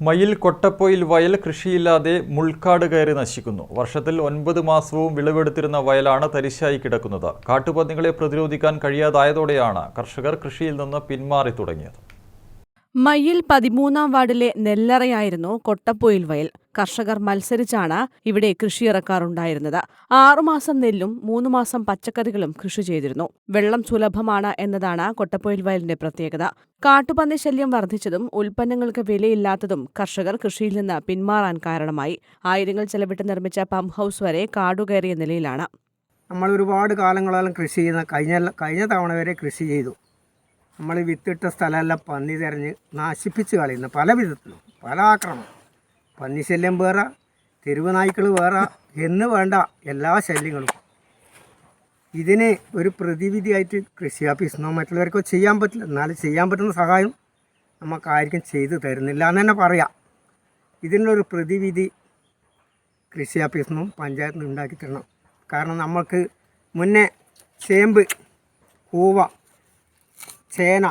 മയിൽ കൊട്ടപ്പൊയിൽ വയൽ കൃഷിയില്ലാതെ മുൾക്കാട് കയറി നശിക്കുന്നു. വർഷത്തിൽ 9 മാസവും വിളവെടുത്തിരുന്ന വയലാണ് തരിശായി കിടക്കുന്നത്. കാട്ടുപന്നികളെ പ്രതിരോധിക്കാൻ കഴിയാതായതോടെയാണ് കർഷകർ കൃഷിയിൽ നിന്ന് പിന്മാറി തുടങ്ങിയത്. മയ്യിൽ 13-ാം വാർഡിലെ നെല്ലറയായിരുന്നു കൊട്ടപ്പൊയിൽ വയൽ. കർഷകർ മത്സരിച്ചാണ് ഇവിടെ കൃഷിയിറക്കാറുണ്ടായിരുന്നത്. 6 മാസം നെല്ലും 3 മാസം പച്ചക്കറികളും കൃഷി ചെയ്തിരുന്നു. വെള്ളം സുലഭമാണ് എന്നതാണ് കൊട്ടപ്പൊയിൽ വയലിന്റെ പ്രത്യേകത. കാട്ടുപന്നി ശല്യം വർദ്ധിച്ചതും ഉൽപ്പന്നങ്ങൾക്ക് വിലയില്ലാത്തതും കർഷകർ കൃഷിയിൽ നിന്ന് പിന്മാറാൻ കാരണമായി. ആയിരങ്ങൾ ചെലവിട്ട് നിർമ്മിച്ച പമ്പ് ഹൌസ് വരെ കാടുകയറിയ നിലയിലാണ്. നമ്മൾ ഒരുപാട് കാലങ്ങളോളം കൃഷി ചെയ്യുന്ന കഴിഞ്ഞ തവണ വരെ കൃഷി ചെയ്തു. നമ്മൾ വിത്തിട്ട സ്ഥലമെല്ലാം പന്നി തിരഞ്ഞ് നശിപ്പിച്ച് കളയുന്നു. പല വിധത്തിലും പല ആക്രമണം. പന്നി ശല്യം വേറെ, തെരുവ് നായ്ക്കൾ വേറെ എന്ന് വേണ്ട എല്ലാ ശല്യങ്ങളും. ഇതിന് ഒരു പ്രതിവിധിയായിട്ട് കൃഷി ഓഫീസിനോ മറ്റുള്ളവർക്കോ ചെയ്യാൻ പറ്റില്ല. എന്നാലും ചെയ്യാൻ പറ്റുന്ന സഹായം നമുക്കാർക്കും ചെയ്തു തരുന്നില്ല എന്ന് തന്നെ പറയാം. ഇതിനൊരു പ്രതിവിധി കൃഷി ഓഫീസിനും പഞ്ചായത്തിനും ഉണ്ടാക്കി തരണം. കാരണം നമുക്ക് മുന്നേ ചേമ്പ്, കൂവ, ചേന,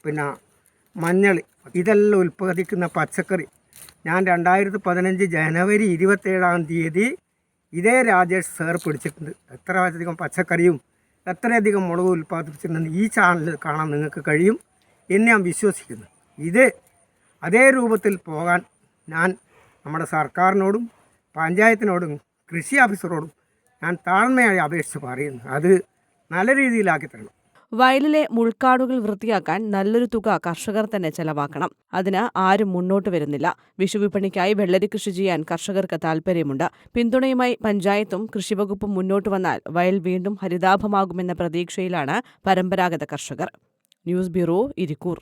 പിന്നെ മഞ്ഞൾ ഇതെല്ലാം ഉൽപ്പാദിക്കുന്ന പച്ചക്കറി ഞാൻ 2015 ജനുവരി 27-ാം തീയതി ഇതേ രാജേഷ് സാർ പിടിച്ചിട്ടുണ്ട്. എത്രയധികം പച്ചക്കറിയും എത്രയധികം മുളക് ഉൽപ്പാദിപ്പിച്ചിട്ടുണ്ടെന്ന് ഈ ചാനലിൽ കാണാൻ നിങ്ങൾക്ക് കഴിയും എന്ന് ഞാൻ വിശ്വസിക്കുന്നു. ഇത് അതേ രൂപത്തിൽ പോകാൻ ഞാൻ നമ്മുടെ സർക്കാരിനോടും പഞ്ചായത്തിനോടും കൃഷി ഓഫീസറോടും ഞാൻ താഴ്മയായി അപേക്ഷിച്ച് പറയുന്നു. അത് നല്ല രീതിയിലാക്കി തരണം. വയലിലെ മുൾക്കാടുകൾ വൃത്തിയാക്കാൻ നല്ലൊരു തുക കർഷകർ തന്നെ ചെലവാക്കണം. അതിന് ആരും മുന്നോട്ട് വരുന്നില്ല. വിഷുവിപണിക്കായി വെള്ളരി കൃഷി ചെയ്യാൻ കർഷകർക്ക് താൽപ്പര്യമുണ്ട്. പിന്തുണയുമായി പഞ്ചായത്തും കൃഷിവകുപ്പും മുന്നോട്ട് വന്നാൽ വയൽ വീണ്ടും ഹരിതാഭമാകുമെന്ന പ്രതീക്ഷയിലാണ് പരമ്പരാഗത കർഷകർ. News bureau, Irikkur.